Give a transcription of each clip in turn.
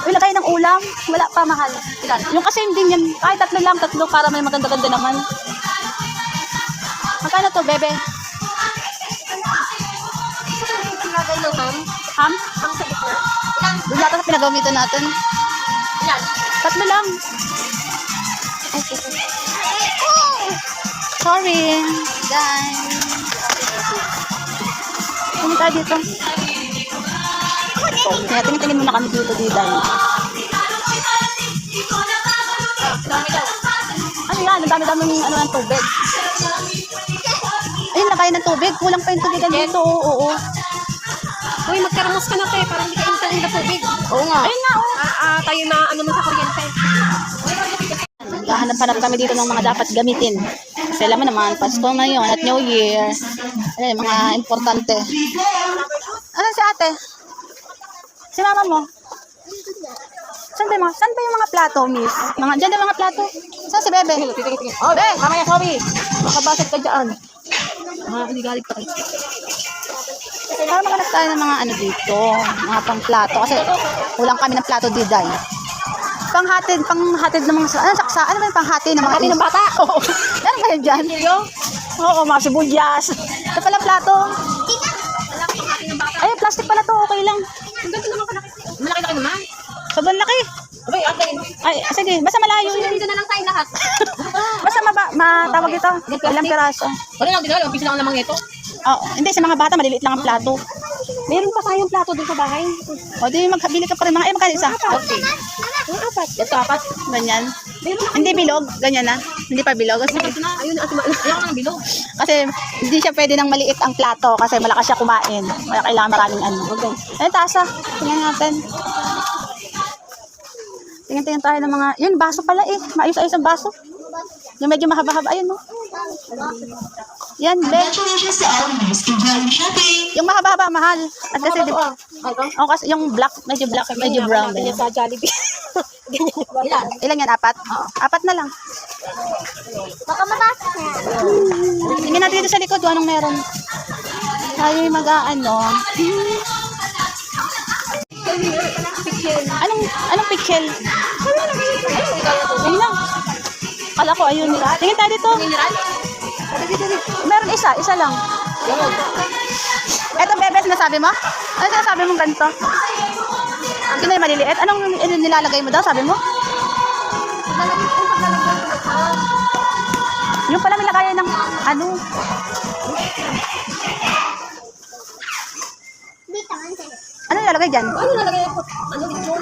Ilagay ng ulam. Wala pa, mahal. Ilan? Yung kasi hindi yan. Kahit tatlo lang, tatlo para may maganda-ganda naman. Magkano to, bebe? Ham? Doon natin sa pinagamitan natin. Tatlo lang. Okay. Sorry, guys. Pumunta tayo dito. Kaya tingin-tingin muna kami dito, Diday. Ano yan? Ang dami-dami ng tubig. Ayun, lagay ng tubig. Kulang pa yung tubigan dito. Oo. Uy, magkaramos ka na tayo para hindi ka intan ng tubig. Oo nga. Ayun nga, tayo na ano mo sa kuryente. Hanap-hanap kami dito ng mga dapat gamitin. Kasi alam mo naman, Pasko ngayon at New Year. Ano mga importante. Ano si ate? Si mama mo? Saan ba yung mga plato, miss? Diyan yung mga plato. Saan si bebe? Oh, be! Mamaya, sorry. Makabasag ka dyan. Hindi galit pa kayo. Para makalap tayo ng mga ano dito. Mga pang plato. Kasi kulang kami ng plato, Diday. Panghatid ng mga saksa. Ano ba yung panghatid ng mga Panghatid ng bata? Oo. Ano ba yun dyan? Oo, mga sibuyas. Ito pala plato. Ay, plastic pala to. Okay lang. Ang ganda naman ka. Malaki naman. Sobrang laki. Abay, akin. Ay, sige. Basta malayo yun. Dito na lang tayo lahat. Basta matawag ito. Ilang piraso. Wala lang, dinalo. Umpisa lang naman ito. Oh, hindi. Sa mga bata, maliliit lang ang plato. Meron pa tayong plato dun sa bahay. O, di magbili ka pa rin mga. Magkano isa? Okay. Apat. Ito, apat. Ganyan. Hindi bilog. Ganyan na. Hindi pa bilog. Sige. Ayun, ayaw ng bilog. Kasi hindi siya pwede ng maliit ang plato kasi malakas siya kumain. Kaya kailangan maraming ano. Okay. Ayun, tasa. Tingnan natin. Tingnan tayo ng mga... Yun, baso pala eh. Maayos-ayos ang baso. Yung medyo mahaba-haba. Ayun, no? Yan, be. Yung mahaba-haba, mahal. At kasi, di ba? Oh, kasi yung black, medyo brown. Ganyan sa Jollibee. Ilan yan? Apat? Apat na lang. Baka mabasa. Tingnan natin dito sa likod kung anong meron. Tayo yung mag-ano. Anong pickle? Ayun lang. Kala ko ayun. Tingin tayo dito. Meron isa lang. Eto bebe, sinasabi mo? Ano sinasabi mong ganito? Ito na yung maliliit. Anong nilalagay mo daw, sabi mo? Yung pala nilagay ng ano? Ano nilalagay dyan? Ano nalagay ako? Ano dito?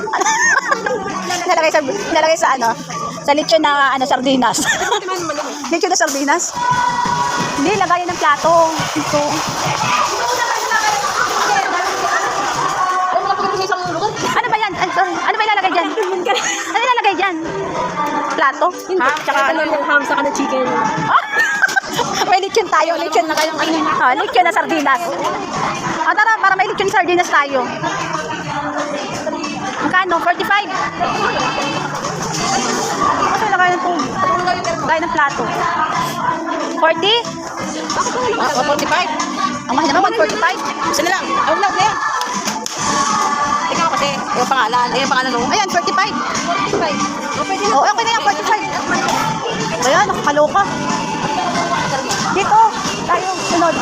Nilalagay sa ano? Sa lechon na ano, sardinas. Lechon na sardinas? Hindi, lagayan ng plato. Ito. Ano ba yan? Ano ba ilalagay dyan? Ano ilalagay dyan? Plato? Ha? Tsaka ano yung ham sa kanang chicken. May lechon tayo. Lechon na kayong ano. Lechon na sardinas. Tara, para may lechon sardinas tayo. Magkano? 45? Kasi lagay ng tubig. Lagay ng plato. 40? 45. Ang mahal naman, 145. Isa na lang. Huwag na yan. Ikaw kasi, yung pangalan. Yung pangalan mo. Ayan, 45. 45. Okay din. Oh, okay na yan, 45. Ayan, nakakaloka. Dito, tayo, sunod.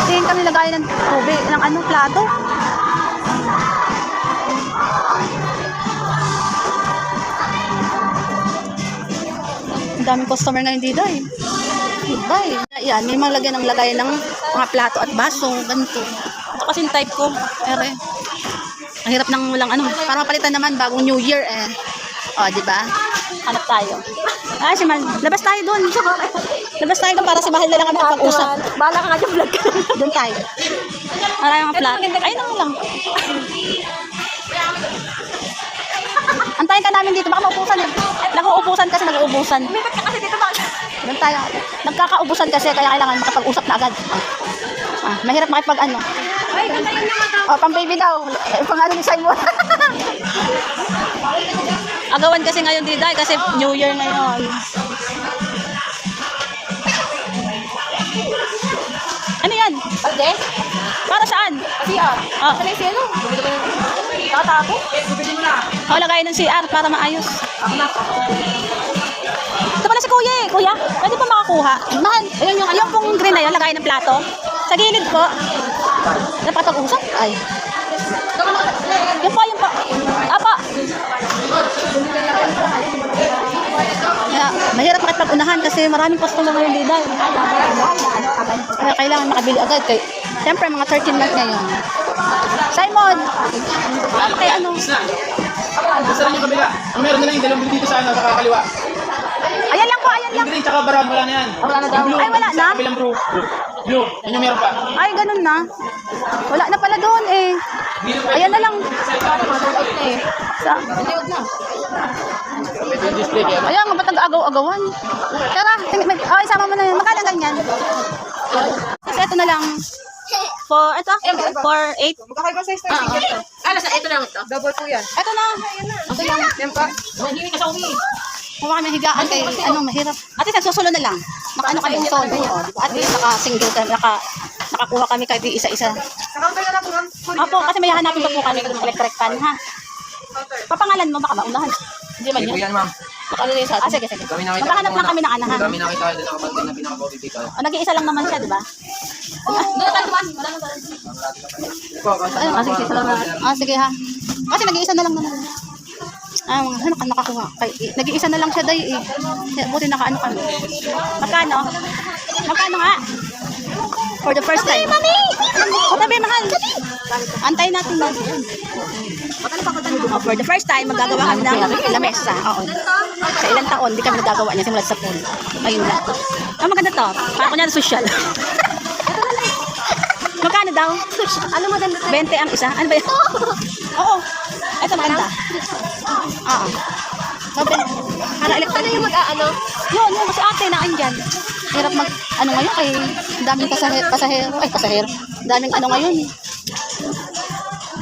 Tingin kami lagay ng tubig, ng ano, plato. Ang daming customer ngayon dito eh. Bye. Yan, may mga lagyan ng lagay ng mga plato at baso, ganito. Ito kasi yung type ko. Ere. Ang hirap ng walang ano, para mapalitan naman bagong New Year eh. O, di ba? Hanap tayo. Si Mahal. Labas tayo doon. Labas tayo doon para si Mahal na lang kami pag-usap. Bahala ka nga dyan vlog ka. Doon tayo. Para yung mga plato. Ayun na lang. Antayin ka namin dito. Baka maupusan eh. Nag-uubusan kasi nag-uubusan. Kasi dito ba? Doon tayo. Nagkakaubusan kasi kaya kailangan makapag-usap na agad. Mahirap makipag ano. Ay, gantayin naman. Pang baby daw. Pang ano ni Simon. Agawan kasi ngayon Diday kasi New Year ngayon. Ano yan? Okay. Para saan? CR. Oh. Ano yung sino? Tatapo? O, lagay ng CR para maayos. Ito pala si Kuya eh. Kuya, pwede pa makakuha? Mahal. Ayun yung pong green na yun, lagay ng plato. Sa gilid po. Napatag-usap? Ay. Yun po. Apa. Kaya, mahirap makipag-unahan kasi maraming customer ngayon dito. Kaya kailangan makabili agad. Siyempre, mga 13 months ngayon. Simon! Kay ano? Basta lang yung kabila. Ang meron na lang yung dalawang dito sa ano, sa kakaliwa. Ayan lang po, ayan lang. Yung green tsaka brown, wala na yan. Wala na daw. Yung blue, Ay, wala sa na? kabilang blue. Yun yung meron pa. Ay, ganun na. Wala na pala doon eh. Ayan na lang. Sa, Pwede yung display kaya. ayan, nga ba't nag-agaw-agawan? Tara, isama mo na yun. Magkano ganyan? Kasi ito na lang. Ito? 4, 8. Magkakaiba size na yung ito lang ito. Double po yan. Ito na. Ito lang. Yan pa. Hindi ka sa umi. Kung kami higaan kay, mahirap. At least nagsusulo na lang. Naka kami yung solo. At least naka-single kami, nakakuha kami kahit isa-isa. Sa counter na po, ma'am. Opo, kasi may hanapin pa po kami ng electric fan, ha? Papangalan mo, baka maunahan. Hindi man yun. Yan ma'am. Baka ano yun sa atin? Sige. Maghahanap lang kami ng anahan. Kami nakita doon nakapantay na pinaka-bobby dito. Nag-iisa lang naman siya, di ba? Sige ha. Kasi nag-iisa na lang naman. Nakakuha. Nag-iisa na lang siya, day eh. Buti nakaano kami. Magkano? Magkano nga? For the first time. Mami! O, tabi, mahal. Antayin natin na. For the first time, magagawa kami ng lamesa. Oo. Sa ilang taon, hindi kami nagagawa niya simula sa pool. Ayun lang. Maganda to. Para ko niya social. Magkano daw? Ano maganda? 20 ang isa. Ano ba yan? Oo. Ito maganda. Oo. Para electric. Ano yung mag-ano? Yun, kasi ate na andyan. Hirap ngayon kay daming pasahero. Daming ngayon.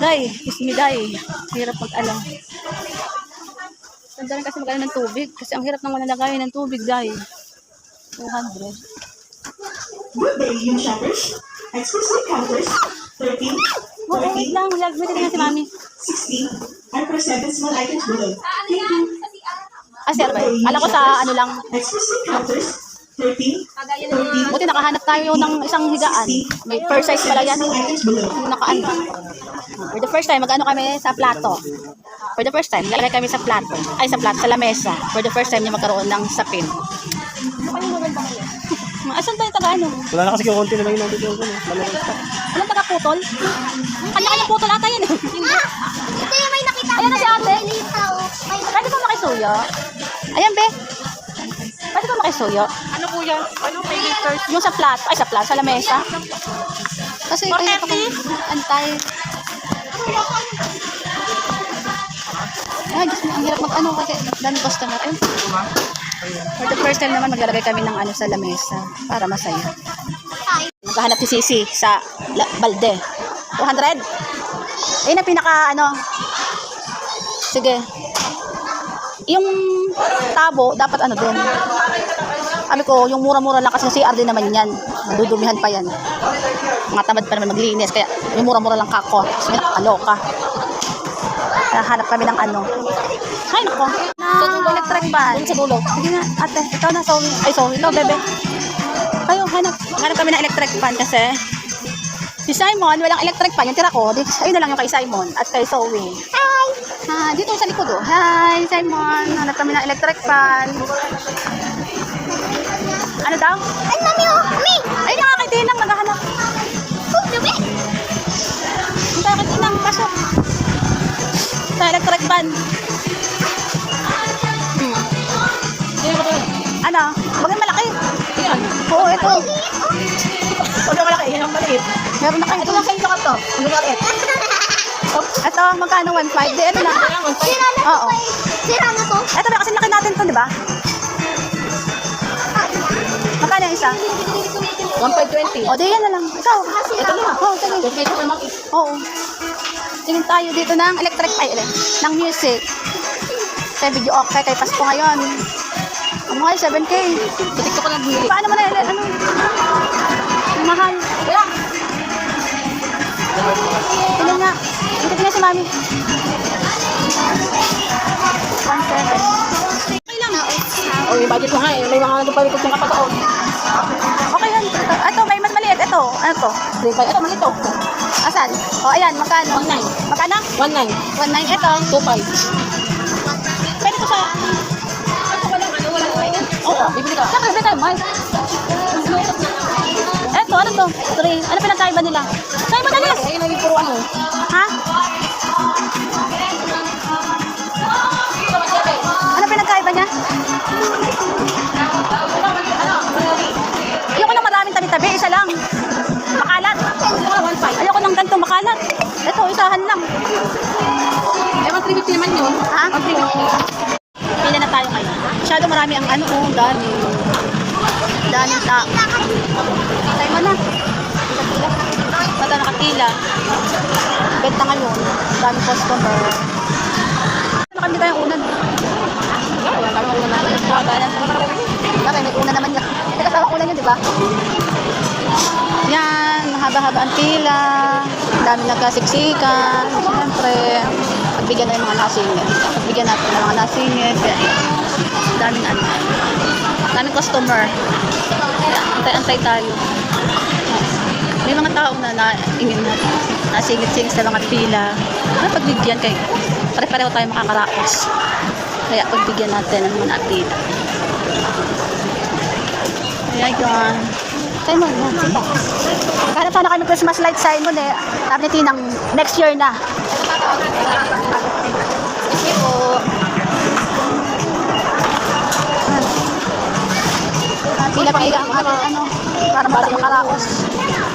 Day, kiss me day. Hirap Ang dami kasi ng tubig. Kasi ang hirap nang malalagay ng tubig, day. 200. Good day, you shoppers. Exclusive counters, 13, Wait lang. May tingnan si mami. 16, and for 7 small items below. Thank you. Sir, ba? Alam ko sa lang. Exclusive counters, 13, 13, Buti nakahanap tayo ng isang higaan. May first size pala yan. small items below. Nakaano. For the first time, mag-ano kami sa plato. For the first time, lalagay kami sa plato. Ay, sa lamesa. For the first time niya magkaroon ng sapin. Asan tayo taga-ano? Wala na kasi konti na lang yung nandito. Walang taga-putol? Kanya-kanya putol ata yan. Ito yung may nakita. Ayan na si ate. Pwede ba makisuyo? Ayan, be. Pwede ba makisuyo? Ano po yan? Ano pay liters? Yung sa plato. Ay, sa lamesa. Kasi kaya pa kami antay. Ay, Diyos mo, ang hirap mag-ano kasi dami customer. For the first time naman, maglalagay kami ng sa lamesa para masaya. Maghahanap si Sisi sa balde. 200? Ayun ang pinaka Sige. Yung tabo, dapat din. Sabi ko, yung mura-mura lang kasi CR din naman yan. Madudumihan pa yan. Mga tamad pa naman maglinis. Kaya yung mura-mura lang kako. Kasi aloka. Hanap kami ng Ay, nako. Electric fan. Sa dulo. Sige na, ate. Ikaw na, Zoe. Ay, Zoe. Ikaw, bebe. Kayo, hanap. Hanap kami ng electric fan kasi si Simon, walang electric fan. Yung tira ko, ayun na lang yung kay Simon at kay Zoe. Hi! Dito sa likod, oh. Hi, Simon. Hanap kami ng electric fan. Ano daw? Ay, mami, oh. Mami. Ay, nakakatinang naghahanap. Oh, dumi. Ang nakakatinang. Pasok. Sa electric fan. Ano? Bagay malaki. Oo, ito. Huwag na malaki. Yan ang maliit. Meron na kayo. Ito lang sa inyo ka to. Ang maliit. Ito, magkano? 1.5? Di, ito na. Sira na to. Oo. Sira na to. Ito na, kasi laki natin to, di ba? Magkano yung isa? 1.20. O, di yan na lang. Ikaw. Ito na. Oo, sige. Oo. Tingin tayo dito ng electric, ng music. Sa video okay, kay Pasko ngayon. Ang mahal, 7K. Butik ko na bumili. Paano mo na, mahal. Tingnan nga. Tingnan si Mami. 1.7. Okay lang. O, yung budget mo nga eh. May mga nagpalikot yung kapataon. Okay yan. Ito, may mas maliit. Ito. Ano to? Ito, malito. Asan? O, ayan. Magkano? 1.9. Magkano? 1.9. 1.9. Ito. 2.5. Pwede to sa... Oo, bibili ka. Saka, bibili tayo, Mike. Eto, ano to? 3. Ano pinagkaiba nila? Sa'yo madalis! Ayun, naging puro ano. Ha? Ano pinagkaiba niya? Ayoko ng maraming tabi-tabi, isa lang. Makalat. Ayoko ng ganito makalat. Ito, isahan lang. Eh, 1.350 naman yun. Ha? Pila na tayo ngayon. Masyado marami ang ano, oh, dami. Daming tao. Tayo mo na. Bata nakatila. Benta ngayon. Daming customer. Nakandi tayong unan. Bakit may una naman yan. May kasama unan yun, di ba? Yan, mahaba-haba ang pila. Dami nagkasiksikan. Siyempre, pagbigyan na yung mga nasingit. Pagbigyan natin ng mga nasingit. Daming ano. Daming customer. Antay-antay tayo. May mga tao na naingin na nasingit-singit sa mga pila. Pagbigyan kayo. Pare-pareho tayo makakaraos. Kaya pagbigyan natin ng mga pila. Kaya yun. Tayo mo, yan, sita. Maghanap sana kayo ng Christmas light sign mo na sabi ni Tinang next year na. Kasi po, pila-pila ang ating ano, para makaraos.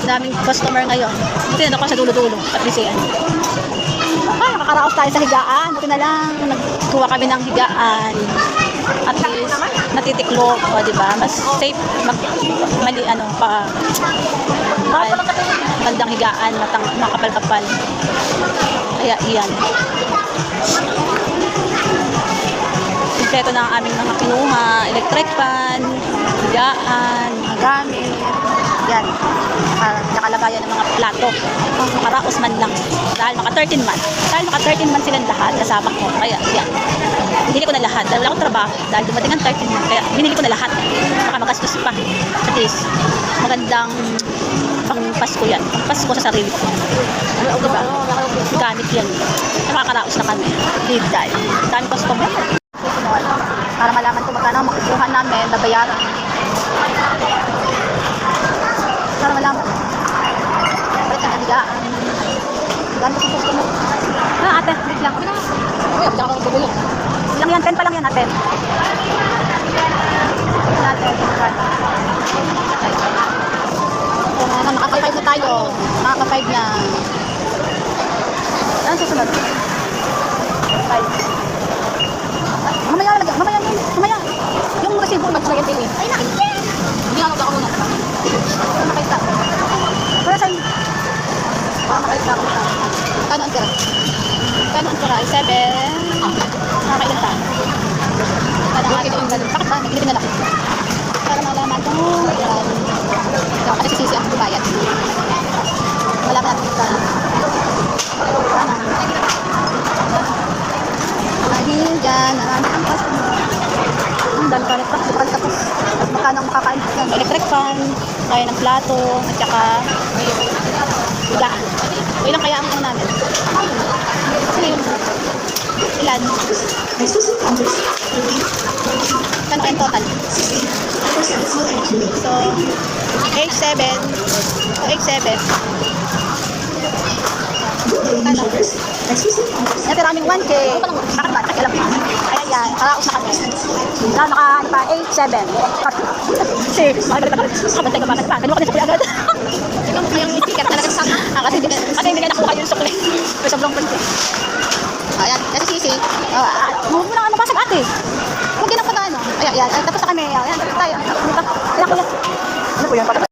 Daming customer ngayon. Buti na ako sa dulo-dulo at bisian. Nakakaraos tayo sa higaan. Buti na lang, nagkuha kami ng higaan. At least, natitiklop, o diba? Mas safe, mali, ano, magandang higaan, makapal-kapal. Kaya, iyan. Kompleto na ang aming mga kinuha, electric fan, higaan, mga gamit. Yan. Nakalagayan ng mga plato. Makaraos man lang. Dahil maka 13 man. Dahil maka 13 man silang lahat kasama ko. Kaya, yan. Binili ko na lahat. Dahil wala akong trabaho. Dahil dumating ang 13 man. Kaya, binili ko na lahat. Baka magastos pa. At least, magandang pang Pasko yan. Pang Pasko sa sarili ko. Diba? Gamit yan. Nakakaraos na kami. Lead dahil. Dami customer. Para malaman kung magkano makukuha namin na bayaran. Para malaman. Balik ang higaan. Gano'n ko customer. Ate, wait lang. Ilang yan? 10 pa lang yan, ate. Natin. Kung ano, naka-5 na tayo. Naka-5 na. Ano susunod? 5. Mamaya lagyan. Mamaya yun. Mamaya. Yung resibo mag-lagyan din eh. Ay na. Hindi ako ako muna. Nakita. Pero sa'yo. Nakita ako. Kano ang tira? Kano ang tira? 7. Nakakailan tayo. Bakit ba? Nagilipin na lang. Para malaman kung kasi sisisi ang bumayat. Malaman natin kung sana. Dahil dyan, ang customer. Ang dami ka nagpas. Tapos magkano ang makakain ng electric fan, kaya ng plato, at saka higaan. Ilang kaya ang ano namin? Kasi ilan? Kano kayong total? So, 8-7. So, 8-7. Kano? Natiraming 1K. Bakit ba? Nakikilam. Kaya yan. Paraos na kami. Naka 8-7. Kasi, makabantay ka ba? Ganun ka na sukli agad. Ikaw mo yung sticker talaga sa kasi hindi ka nakuha yung sukli. Pero sobrang punti. Ayan, kasi sisi. Huwag mo na ka mabasag ate. Huwag yan ang pagkano. Ayan, tapos na kami. Ayan, tapos tayo. Ayan, kuya. Ano po yan?